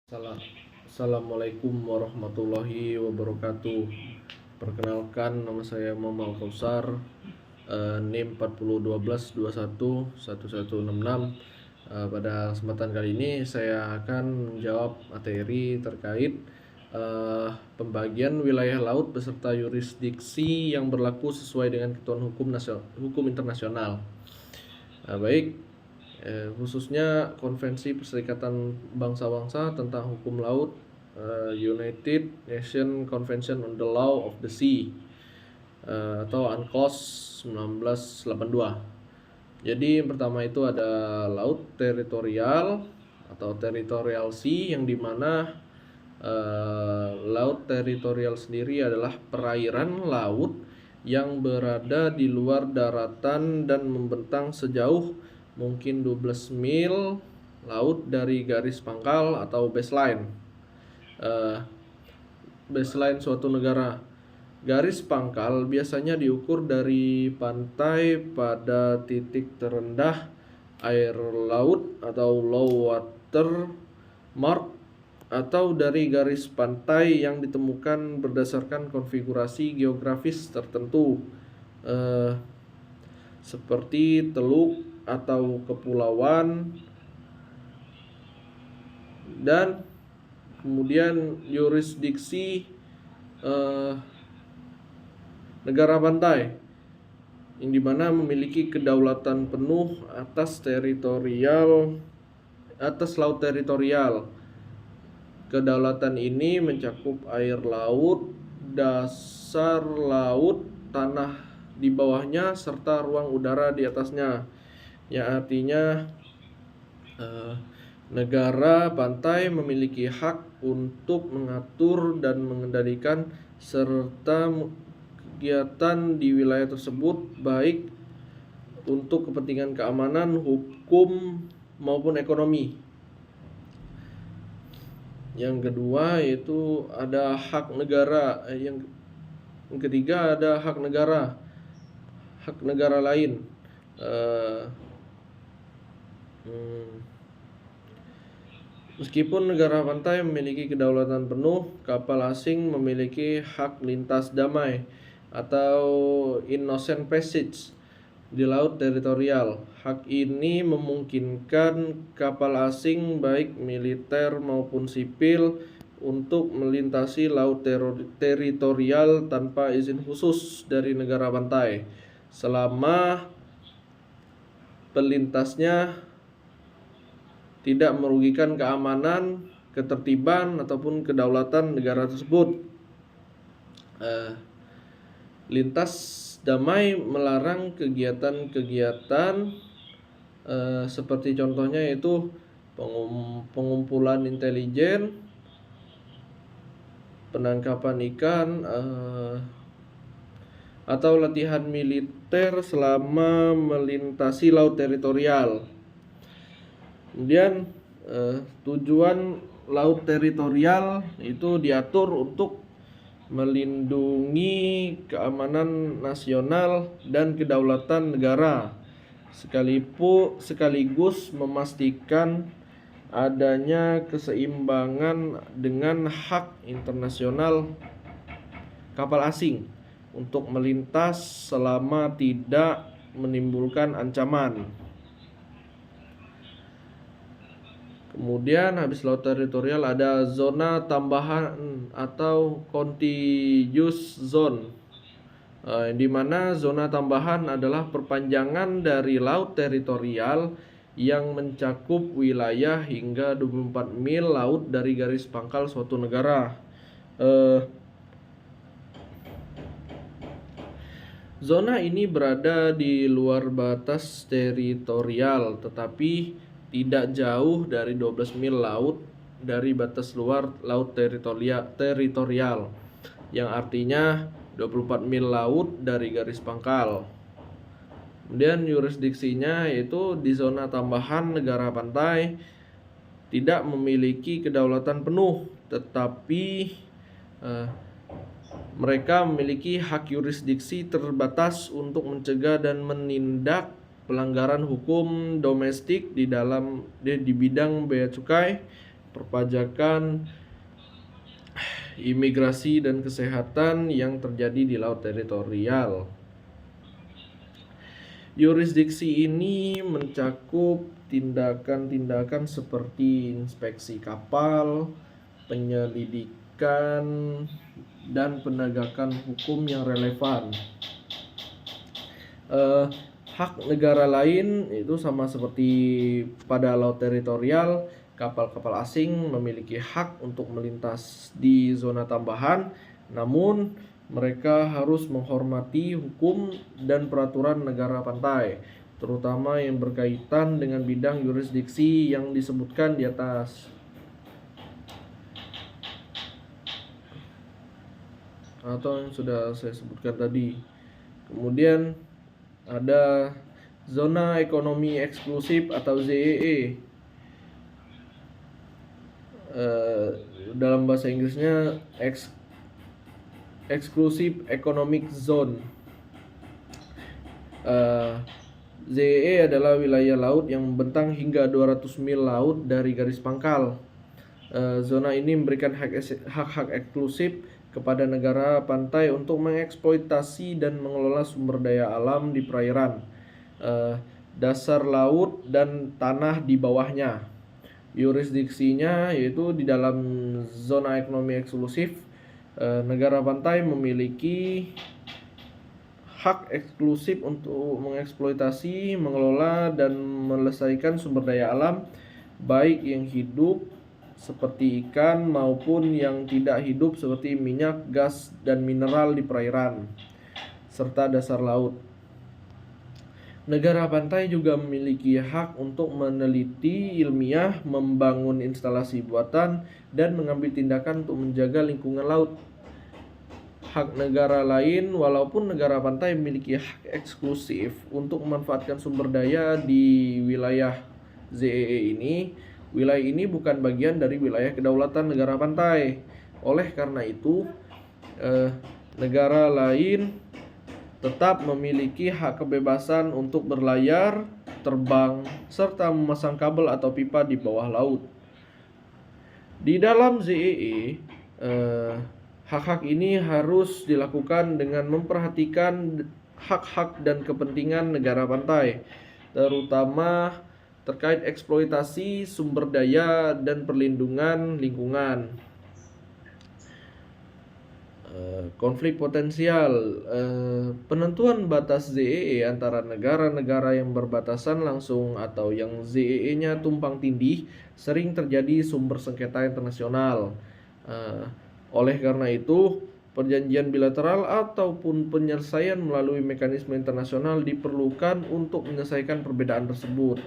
Assalamualaikum warahmatullahi wabarakatuh. Perkenalkan, nama saya Muhammad Kausar, NIM 4012211166. Pada kesempatan kali ini saya akan menjawab materi terkait pembagian wilayah laut beserta yurisdiksi yang berlaku sesuai dengan ketentuan hukum internasional. Baik, khususnya Konvensi Perserikatan Bangsa-Bangsa tentang Hukum Laut, United Nations Convention on the Law of the Sea, atau UNCLOS 1982. Jadi yang pertama itu ada laut teritorial atau territorial sea, yang dimana laut teritorial sendiri adalah perairan laut yang berada di luar daratan dan membentang sejauh mungkin 12 mil laut dari garis pangkal atau baseline suatu negara. Garis pangkal biasanya diukur dari pantai pada titik terendah air laut atau low water mark, atau dari garis pantai yang ditemukan berdasarkan konfigurasi geografis tertentu, seperti teluk atau kepulauan. Dan kemudian yurisdiksi negara pantai, yang dimana memiliki kedaulatan penuh atas laut teritorial. Kedaulatan ini mencakup air laut, dasar laut, tanah di bawahnya, serta ruang udara di atasnya. Yang artinya negara pantai memiliki hak untuk mengatur dan mengendalikan serta kegiatan di wilayah tersebut, baik untuk kepentingan keamanan, hukum, maupun ekonomi. Yang kedua yaitu ada hak negara. Yang ketiga ada hak negara lain. Meskipun negara pantai memiliki kedaulatan penuh, kapal asing memiliki hak lintas damai atau innocent passage di laut teritorial. Hak ini memungkinkan kapal asing baik militer maupun sipil untuk melintasi laut teritorial tanpa izin khusus dari negara pantai, selama pelintasnya tidak merugikan keamanan, ketertiban, ataupun kedaulatan negara tersebut. Lintas damai melarang kegiatan-kegiatan seperti contohnya yaitu pengumpulan intelijen, penangkapan ikan, atau latihan militer selama melintasi laut teritorial. Kemudian tujuan laut teritorial itu diatur untuk melindungi keamanan nasional dan kedaulatan negara, sekaligus memastikan adanya keseimbangan dengan hak internasional kapal asing untuk melintas selama tidak menimbulkan ancaman. Kemudian habis laut teritorial ada zona tambahan atau contiguous zone, di mana zona tambahan adalah perpanjangan dari laut teritorial yang mencakup wilayah hingga 24 mil laut dari garis pangkal suatu negara. Zona ini berada di luar batas teritorial, tetapi tidak jauh dari 12 mil laut dari batas luar laut teritorial, yang artinya 24 mil laut dari garis pangkal. Kemudian yurisdiksinya yaitu di zona tambahan negara pantai tidak memiliki kedaulatan penuh, tetapi mereka memiliki hak yurisdiksi terbatas untuk mencegah dan menindak pelanggaran hukum domestik di bidang bea cukai perpajakan, imigrasi, dan kesehatan yang terjadi di laut teritorial. Yurisdiksi ini mencakup tindakan-tindakan seperti inspeksi kapal, penyelidikan, dan penegakan hukum yang relevan. Hak negara lain itu sama seperti pada laut teritorial, kapal-kapal asing memiliki hak untuk melintas di zona tambahan, namun mereka harus menghormati hukum dan peraturan negara pantai, terutama yang berkaitan dengan bidang yurisdiksi yang disebutkan di atas. Atau yang sudah saya sebutkan tadi. Kemudian ada zona ekonomi eksklusif atau ZEE. Dalam bahasa Inggrisnya Exclusive Economic Zone. ZEE adalah wilayah laut yang membentang hingga 200 mil laut dari garis pangkal. Zona ini memberikan hak-hak eksklusif kepada negara pantai untuk mengeksploitasi dan mengelola sumber daya alam di perairan, dasar laut, dan tanah di bawahnya. Yurisdiksinya yaitu di dalam zona ekonomi eksklusif, negara pantai memiliki hak eksklusif untuk mengeksploitasi, mengelola, dan melestarikan sumber daya alam, baik yang hidup seperti ikan maupun yang tidak hidup seperti minyak, gas, dan mineral di perairan, serta dasar laut. Negara pantai juga memiliki hak untuk meneliti ilmiah, membangun instalasi buatan, dan mengambil tindakan untuk menjaga lingkungan laut. Hak negara lain, walaupun negara pantai memiliki hak eksklusif untuk memanfaatkan sumber daya di wilayah ZEE ini, wilayah ini bukan bagian dari wilayah kedaulatan negara pantai. Oleh karena itu, negara lain tetap memiliki hak kebebasan untuk berlayar, terbang, serta memasang kabel atau pipa di bawah laut. Di dalam ZEE, hak-hak ini harus dilakukan dengan memperhatikan hak-hak dan kepentingan negara pantai, terutama terkait eksploitasi sumber daya dan perlindungan lingkungan. Konflik potensial. Penentuan batas ZEE antara negara-negara yang berbatasan langsung atau yang ZEE-nya tumpang tindih sering terjadi sumber sengketa internasional. Oleh karena itu, perjanjian bilateral ataupun penyelesaian melalui mekanisme internasional diperlukan untuk menyelesaikan perbedaan tersebut.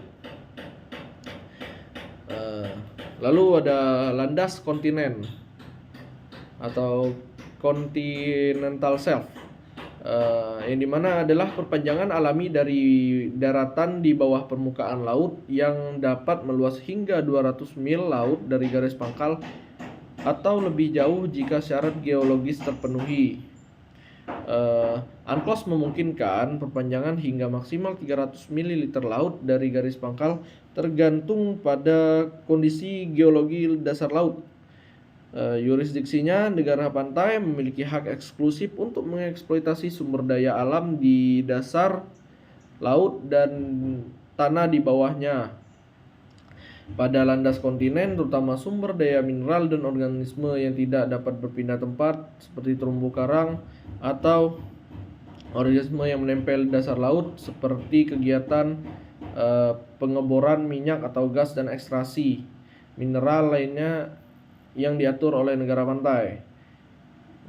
Lalu ada landas kontinen atau continental shelf, yang dimana adalah perpanjangan alami dari daratan di bawah permukaan laut yang dapat meluas hingga 200 mil laut dari garis pangkal atau lebih jauh jika syarat geologis terpenuhi. UNCLOS memungkinkan perpanjangan hingga maksimal 300 ml laut dari garis pangkal tergantung pada kondisi geologi dasar laut. Yurisdiksinya, negara pantai memiliki hak eksklusif untuk mengeksploitasi sumber daya alam di dasar laut dan tanah di bawahnya. Pada landas kontinen, terutama sumber daya mineral dan organisme yang tidak dapat berpindah tempat seperti terumbu karang atau organisme yang menempel di dasar laut seperti kegiatan pengeboran minyak atau gas dan ekstraksi mineral lainnya yang diatur oleh negara pantai.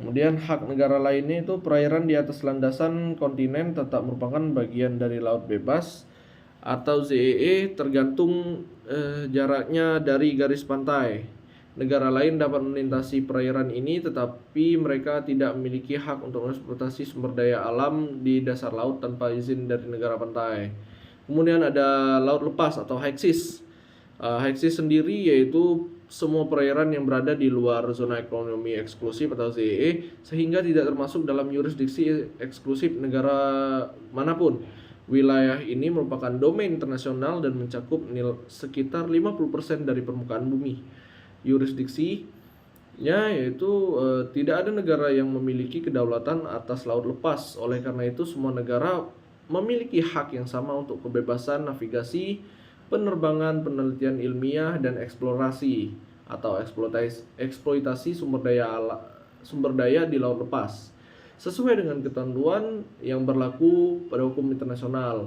Kemudian hak negara lainnya itu perairan di atas landasan kontinen tetap merupakan bagian dari laut bebas atau ZEE tergantung jaraknya dari garis pantai. Negara lain dapat melintasi perairan ini tetapi mereka tidak memiliki hak untuk mengeksploitasi sumber daya alam di dasar laut tanpa izin dari negara pantai. Kemudian ada laut lepas atau high seas. High seas sendiri yaitu semua perairan yang berada di luar zona ekonomi eksklusif atau ZEE sehingga tidak termasuk dalam yurisdiksi eksklusif negara manapun. Wilayah ini merupakan domain internasional dan mencakup sekitar 50% dari permukaan bumi. yurisdiksinya, yaitu tidak ada negara yang memiliki kedaulatan atas laut lepas. Oleh karena itu, semua negara memiliki hak yang sama untuk kebebasan navigasi, penerbangan, penelitian ilmiah, dan eksplorasi atau eksploitasi sumber daya di laut lepas sesuai dengan ketentuan yang berlaku pada hukum internasional.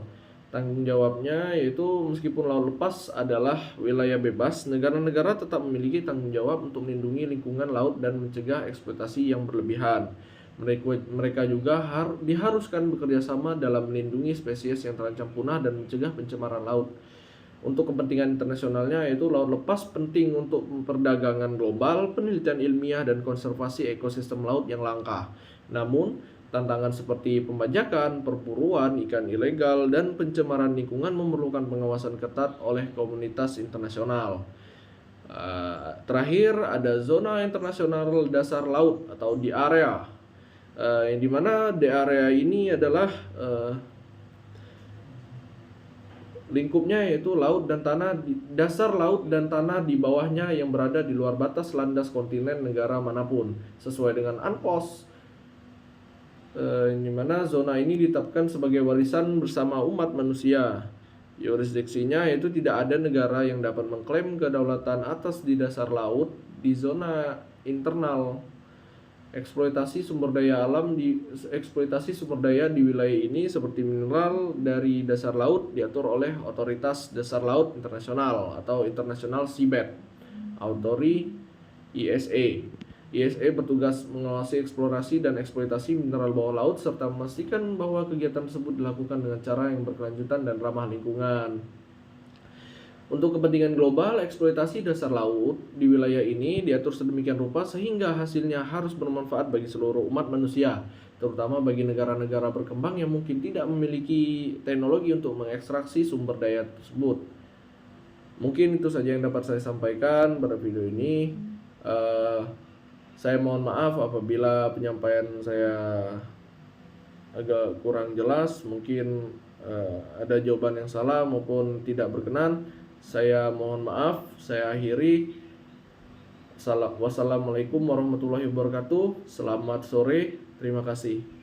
Tanggung jawabnya yaitu meskipun laut lepas adalah wilayah bebas, negara-negara tetap memiliki tanggung jawab untuk melindungi lingkungan laut dan mencegah eksploitasi yang berlebihan. Mereka juga diharuskan bekerja sama dalam melindungi spesies yang terancam punah dan mencegah pencemaran laut. Untuk kepentingan internasionalnya, yaitu laut lepas penting untuk perdagangan global, penelitian ilmiah, dan konservasi ekosistem laut yang langka. Namun, tantangan seperti pembajakan, perburuan ikan ilegal, dan pencemaran lingkungan memerlukan pengawasan ketat oleh komunitas internasional. Terakhir, ada zona internasional dasar laut atau di area, yang dimana di area ini adalah lingkupnya yaitu laut dan tanah, dasar laut dan tanah di bawahnya yang berada di luar batas landas kontinen negara manapun sesuai dengan UNCLOS, di mana zona ini ditetapkan sebagai warisan bersama umat manusia. Yurisdiksinya yaitu tidak ada negara yang dapat mengklaim kedaulatan atas di dasar laut di zona internal. Eksploitasi sumber daya di wilayah ini seperti mineral dari dasar laut diatur oleh Otoritas Dasar Laut Internasional atau International Seabed Authority (ISA). ISA bertugas mengawasi eksplorasi dan eksploitasi mineral bawah laut serta memastikan bahwa kegiatan tersebut dilakukan dengan cara yang berkelanjutan dan ramah lingkungan. Untuk kepentingan global, eksploitasi dasar laut di wilayah ini diatur sedemikian rupa sehingga hasilnya harus bermanfaat bagi seluruh umat manusia, terutama bagi negara-negara berkembang yang mungkin tidak memiliki teknologi untuk mengekstraksi sumber daya tersebut. Mungkin itu saja yang dapat saya sampaikan pada video ini. Saya mohon maaf apabila penyampaian saya agak kurang jelas, mungkin ada jawaban yang salah maupun tidak berkenan. Saya mohon maaf, saya akhiri. Wassalamualaikum warahmatullahi wabarakatuh. Selamat sore, terima kasih.